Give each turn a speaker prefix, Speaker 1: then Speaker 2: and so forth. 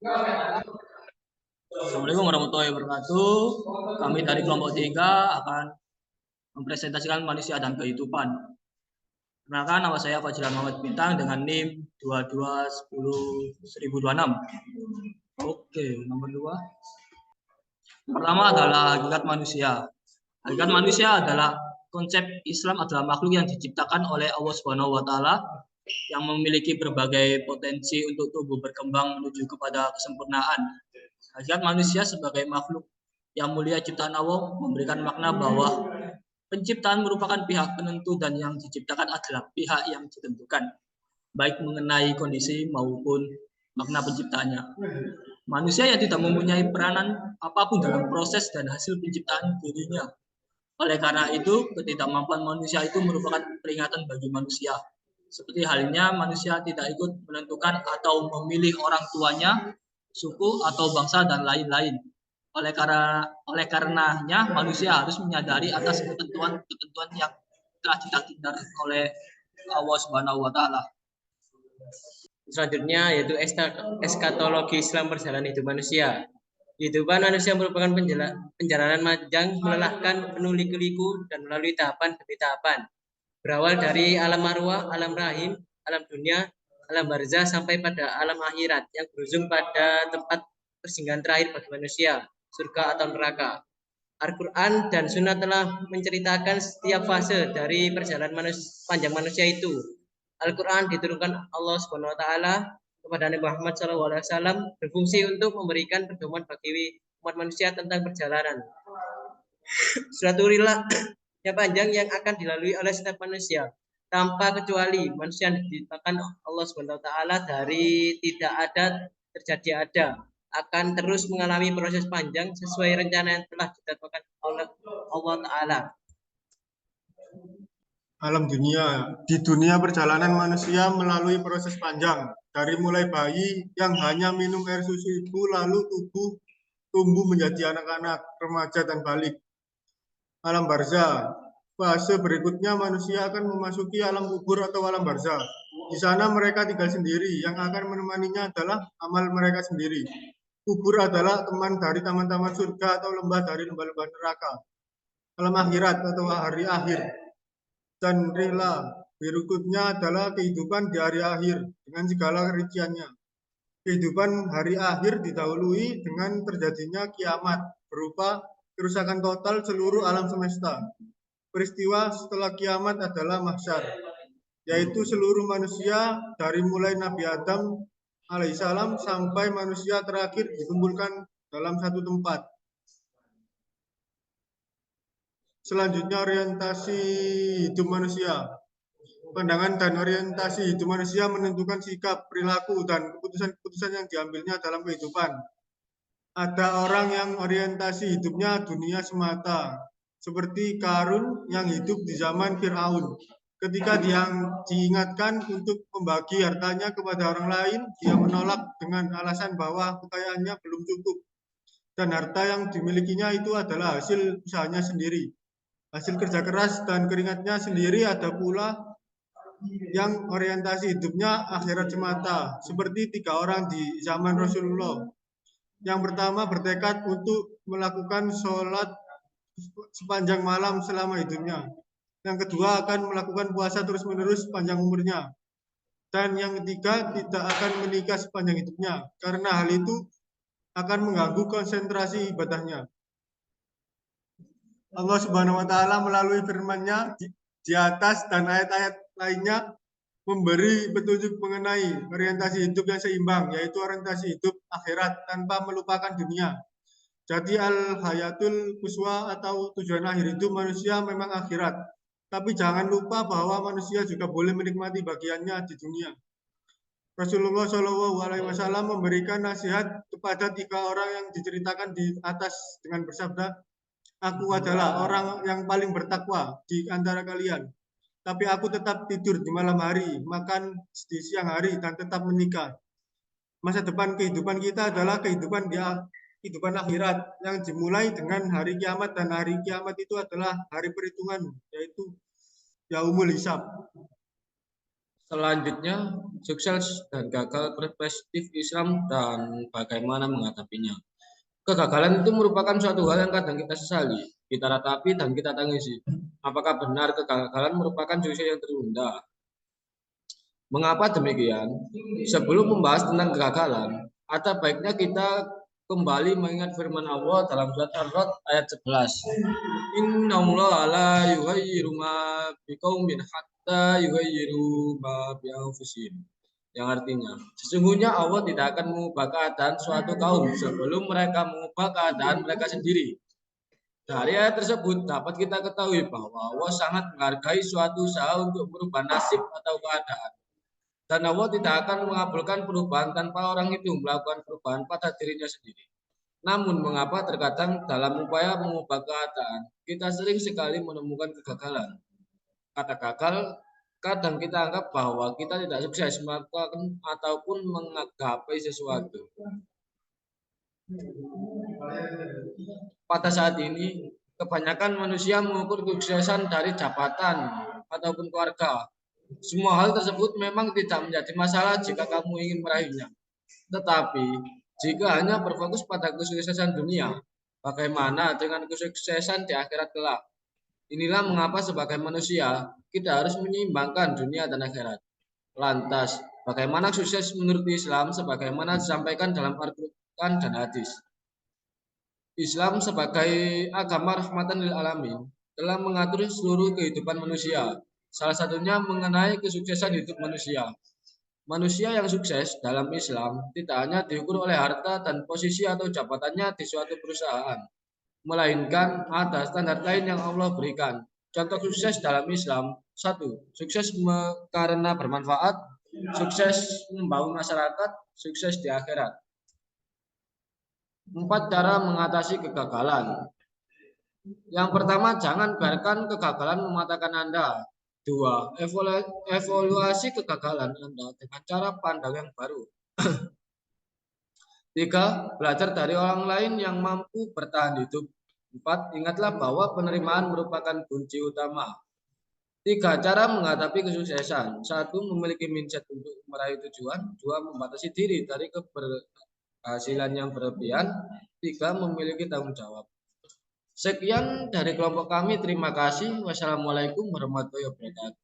Speaker 1: Assalamualaikum warahmatullahi wabarakatuh. Kami dari kelompok 3 akan mempresentasikan manusia dan kehidupan. Perkenalkan, nama saya Fajilan Muhammad Bintang dengan NIM 2210-1026. Oke, nomor 2. Pertama adalah hakikat manusia. Hakikat manusia adalah konsep Islam adalah makhluk yang diciptakan oleh Allah Subhanahu wa taala yang memiliki berbagai potensi untuk tumbuh berkembang menuju kepada kesempurnaan. Hakikat manusia sebagai makhluk yang mulia ciptaan Allah memberikan makna bahwa penciptaan merupakan pihak penentu dan yang diciptakan adalah pihak yang ditentukan, baik mengenai kondisi maupun makna penciptaannya. Manusia yang tidak mempunyai peranan apapun dalam proses dan hasil penciptaan dirinya. Oleh karena itu, ketidakmampuan manusia itu merupakan peringatan bagi manusia. Seperti halnya manusia tidak ikut menentukan atau memilih orang tuanya, suku atau bangsa dan lain-lain. Oleh karenanya manusia harus menyadari atas ketentuan yang telah ditakdirkan oleh Allah Subhanahu wa taala.
Speaker 2: Selanjutnya yaitu eskatologi Islam perjalanan hidup manusia. Kehidupan manusia merupakan perjalanan panjang, melelahkan, penuh liku-liku dan melalui tahapan demi tahapan. Berawal dari alam arwah, alam rahim, alam dunia, alam barzah sampai pada alam akhirat yang berujung pada tempat persinggahan terakhir bagi manusia, surga atau neraka. Al-Quran dan Sunnah telah menceritakan setiap fase dari perjalanan panjang manusia itu. Al-Quran diturunkan Allah Subhanahu wa taala kepada Nabi Muhammad SAW berfungsi untuk memberikan pedoman bagi umat manusia tentang perjalanan. Suratullah yang panjang yang akan dilalui oleh setiap manusia tanpa kecuali manusia yang diciptakan Allah Subhanahu wa taala dari tidak ada terjadi ada akan terus mengalami proses panjang sesuai rencana yang telah ditetapkan oleh Allah taala.
Speaker 3: Alam dunia. Di dunia perjalanan manusia melalui proses panjang, dari mulai bayi yang hanya minum air susu ibu, lalu tumbuh menjadi anak-anak, remaja, dan balik. Alam barzah. Fase berikutnya manusia akan memasuki alam kubur atau alam barzah. Di sana mereka tinggal sendiri, yang akan menemaninya adalah amal mereka sendiri. Kubur adalah teman dari taman-taman surga atau lembah dari lembah-lembah neraka. Alam akhirat atau hari akhir. Dan rela berikutnya adalah kehidupan di hari akhir dengan segala rinciannya. Kehidupan hari akhir didahului dengan terjadinya kiamat berupa kerusakan total seluruh alam semesta. Peristiwa setelah kiamat adalah mahsyar, yaitu seluruh manusia dari mulai Nabi Adam alaihissalam sampai manusia terakhir dikumpulkan dalam satu tempat. Selanjutnya orientasi hidup manusia. Pandangan dan orientasi hidup manusia menentukan sikap, perilaku, dan keputusan-keputusan yang diambilnya dalam kehidupan. Ada orang yang orientasi hidupnya dunia semata, seperti Qarun yang hidup di zaman Fir'aun. Ketika dia diingatkan untuk membagi hartanya kepada orang lain, dia menolak dengan alasan bahwa kekayaannya belum cukup. Dan harta yang dimilikinya itu adalah hasil usahanya sendiri. Hasil kerja keras dan keringatnya sendiri. Ada pula yang orientasi hidupnya akhirat semata, seperti 3 orang di zaman Rasulullah. Yang pertama bertekad untuk melakukan sholat sepanjang malam selama hidupnya. Yang kedua akan melakukan puasa terus-menerus sepanjang umurnya. Dan yang ketiga tidak akan menikah sepanjang hidupnya, karena hal itu akan mengganggu konsentrasi ibadahnya. Allah Subhanahu wa taala melalui firman-Nya di atas dan ayat-ayat lainnya memberi petunjuk mengenai orientasi hidup yang seimbang, yaitu orientasi hidup akhirat tanpa melupakan dunia. Jadi al-hayatul quswa atau tujuan akhir hidup manusia memang akhirat. Tapi jangan lupa bahwa manusia juga boleh menikmati bagiannya di dunia. Rasulullah SAW memberikan nasihat kepada 3 orang yang diceritakan di atas dengan bersabda, "Aku adalah orang yang paling bertakwa di antara kalian. Tapi aku tetap tidur di malam hari, makan di siang hari, dan tetap menikah." Masa depan kehidupan kita adalah kehidupan akhirat yang dimulai dengan hari kiamat, dan hari kiamat itu adalah hari perhitungan, yaitu yaumul hisab.
Speaker 4: Selanjutnya, sukses dan gagal perspektif Islam dan bagaimana menghadapinya. Kegagalan itu merupakan suatu hal yang kadang kita sesali, kita ratapi dan kita tangisi. Apakah benar kegagalan merupakan sukses yang tertunda? Mengapa demikian? Sebelum membahas tentang kegagalan, ada baiknya kita kembali mengingat firman Allah dalam surat Ar-Ra'd ayat 11. Innallaha la yughayyiru ma biqaumin hatta yughayyiru ma bi anfusihim. Yang artinya, sesungguhnya Allah tidak akan mengubah keadaan suatu kaum sebelum mereka mengubah keadaan mereka sendiri. Dari ayat tersebut dapat kita ketahui bahwa Allah sangat menghargai suatu usaha untuk merubah nasib atau keadaan. Dan Allah tidak akan mengabulkan perubahan tanpa orang itu melakukan perubahan pada dirinya sendiri. Namun mengapa terkadang dalam upaya mengubah keadaan, kita sering sekali menemukan kegagalan. Kata gagal, kadang kita anggap bahwa kita tidak sukses melakukan ataupun menggapai sesuatu. Pada saat ini, kebanyakan manusia mengukur kesuksesan dari jabatan ataupun keluarga. Semua hal tersebut memang tidak menjadi masalah jika kamu ingin meraihnya. Tetapi, jika hanya berfokus pada kesuksesan dunia, bagaimana dengan kesuksesan di akhirat kelak? Inilah mengapa sebagai manusia, kita harus menyeimbangkan dunia dan akhirat. Lantas, bagaimana sukses menurut Islam sebagaimana disampaikan dalam Al-Quran dan hadis? Islam sebagai agama rahmatan lil alamin telah mengatur seluruh kehidupan manusia. Salah satunya mengenai kesuksesan hidup manusia. Manusia yang sukses dalam Islam tidak hanya diukur oleh harta dan posisi atau jabatannya di suatu perusahaan, melainkan ada standar lain yang Allah berikan. Contoh sukses dalam Islam: 1. Sukses karena bermanfaat, sukses membangun masyarakat, sukses di akhirat. 4. Cara mengatasi kegagalan. Yang pertama, jangan biarkan kegagalan mematahkan Anda. 2. Evaluasi kegagalan Anda dengan cara pandang yang baru. 3. Belajar dari orang lain yang mampu bertahan hidup. 4. Ingatlah bahwa penerimaan merupakan kunci utama. 3. Cara menghadapi kesuksesan. 1. Memiliki mindset untuk meraih tujuan. 2. Membatasi diri dari keberhasilan yang berlebihan. 3. Memiliki tanggung jawab. Sekian dari kelompok kami. Terima kasih. Wassalamualaikum warahmatullahi wabarakatuh.